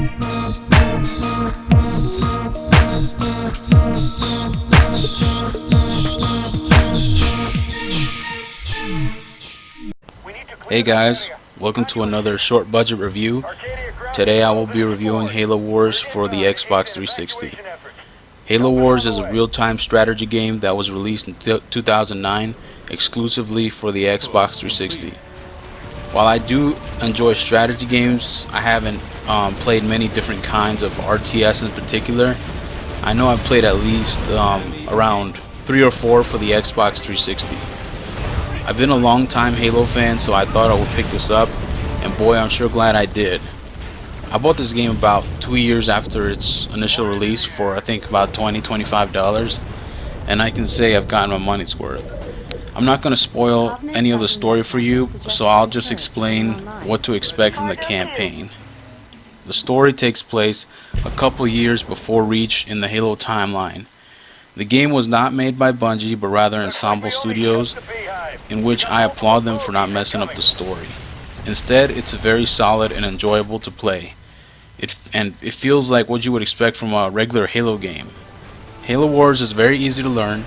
Hey guys, welcome to another short budget review. Today I will be reviewing Halo Wars for the Xbox 360. Halo Wars is a real-time strategy game that was released in 2009 exclusively for the Xbox 360. While I do enjoy strategy games, I haven't played many different kinds of RTS in particular. I know I've played at least around 3 or 4 for the Xbox 360. I've been a long time Halo fan, so I thought I would pick this up, and boy, I'm sure glad I did. I bought this game about 2 years after its initial release for I think about $25, and I can say I've gotten my money's worth. I'm not going to spoil any of the story for you, so I'll just explain what to expect from the campaign. The story takes place a couple years before Reach in the Halo timeline. The game was not made by Bungie, but rather Ensemble Studios, in which I applaud them for not messing up the story. Instead, it's very solid and enjoyable to play. It feels like what you would expect from a regular Halo game. Halo Wars is very easy to learn,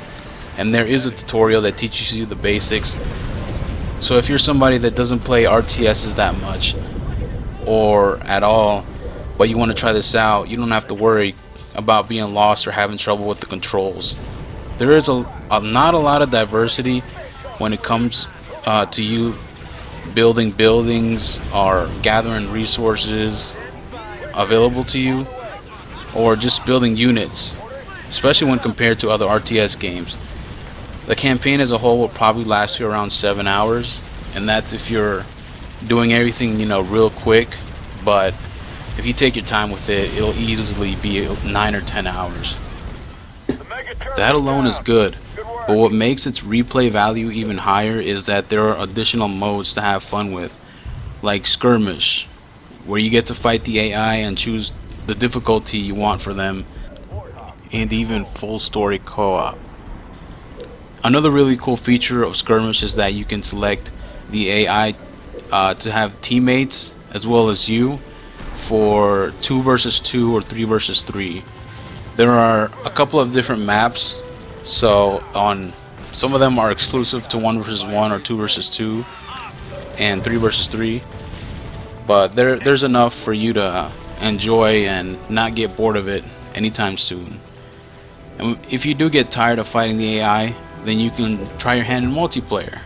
and there is a tutorial that teaches you the basics. So if you're somebody that doesn't play RTSs that much, or at all, but you want to try this out, you don't have to worry about being lost or having trouble with the controls. There is not a lot of diversity when it comes to you building buildings or gathering resources available to you, or just building units, especially when compared to other RTS games. The campaign as a whole will probably last you around 7 hours, and that's if you're doing everything real quick, but if you take your time with it, it'll easily be 9 or 10 hours. That alone is good, but what makes its replay value even higher is that there are additional modes to have fun with, like Skirmish, where you get to fight the AI and choose the difficulty you want for them, and even full story co-op. Another really cool feature of Skirmish is that you can select the AI to have teammates as well as you for 2 versus 2 or 3 versus 3. There are a couple of different maps, so some of them are exclusive to 1 versus 1 or 2 versus 2 and 3 versus 3, but there's enough for you to enjoy and not get bored of it anytime soon. And if you do get tired of fighting the AI, then you can try your hand in multiplayer.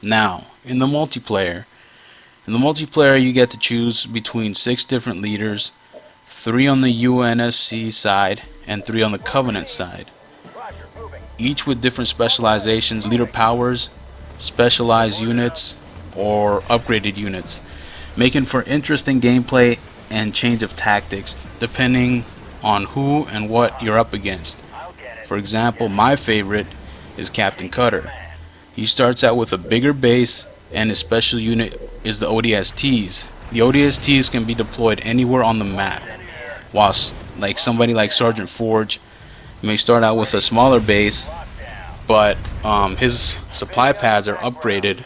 Now, in the multiplayer you get to choose between 6 different leaders, 3 on the UNSC side and 3 on the Covenant side, each with different specializations, leader powers, specialized units, or upgraded units, making for interesting gameplay and change of tactics depending on who and what you're up against. For example, my favorite is Captain Cutter. He starts out with a bigger base, and his special unit is the ODSTs. The ODSTs can be deployed anywhere on the map, whilst somebody like Sergeant Forge may start out with a smaller base, but his supply pads are upgraded,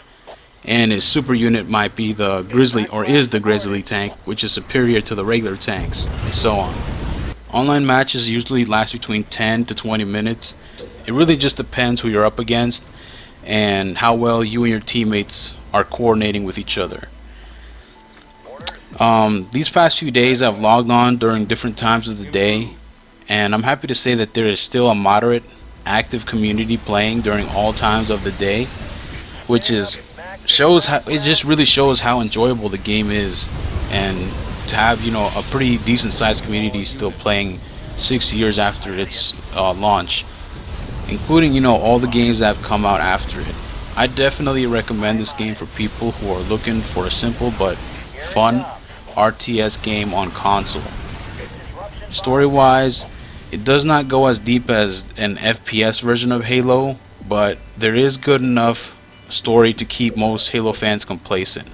and his super unit might be the Grizzly, or is the Grizzly tank, which is superior to the regular tanks, and so on. Online matches usually last between 10 to 20 minutes. It really just depends who you're up against and how well you and your teammates are coordinating with each other. These past few days I've logged on during different times of the day, and I'm happy to say that there is still a moderate, active community playing during all times of the day, which just really shows how enjoyable the game is, and to have a pretty decent sized community still playing 6 years after its launch, including all the games that have come out after it. I definitely recommend this game for people who are looking for a simple but fun RTS game on console. Story wise, it does not go as deep as an FPS version of Halo, but there is good enough story to keep most Halo fans complacent.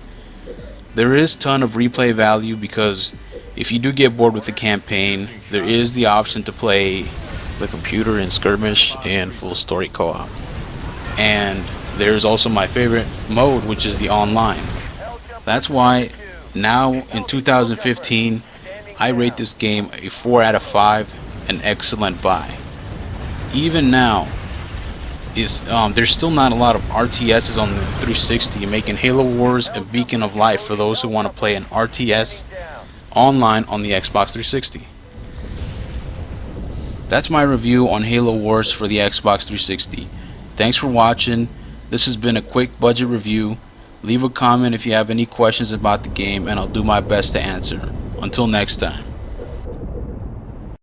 There is a ton of replay value because if you do get bored with the campaign, there is the option to play the computer in Skirmish and full story co-op. And there's also my favorite mode, which is the online. That's why now in 2015 I rate this game a 4 out of 5, an excellent buy. Even now, there's still not a lot of RTSs on the 360, making Halo Wars a beacon of light for those who want to play an RTS online on the Xbox 360. That's my review on Halo Wars for the Xbox 360. Thanks for watching. This has been a quick budget review. Leave a comment if you have any questions about the game and I'll do my best to answer. Until next time.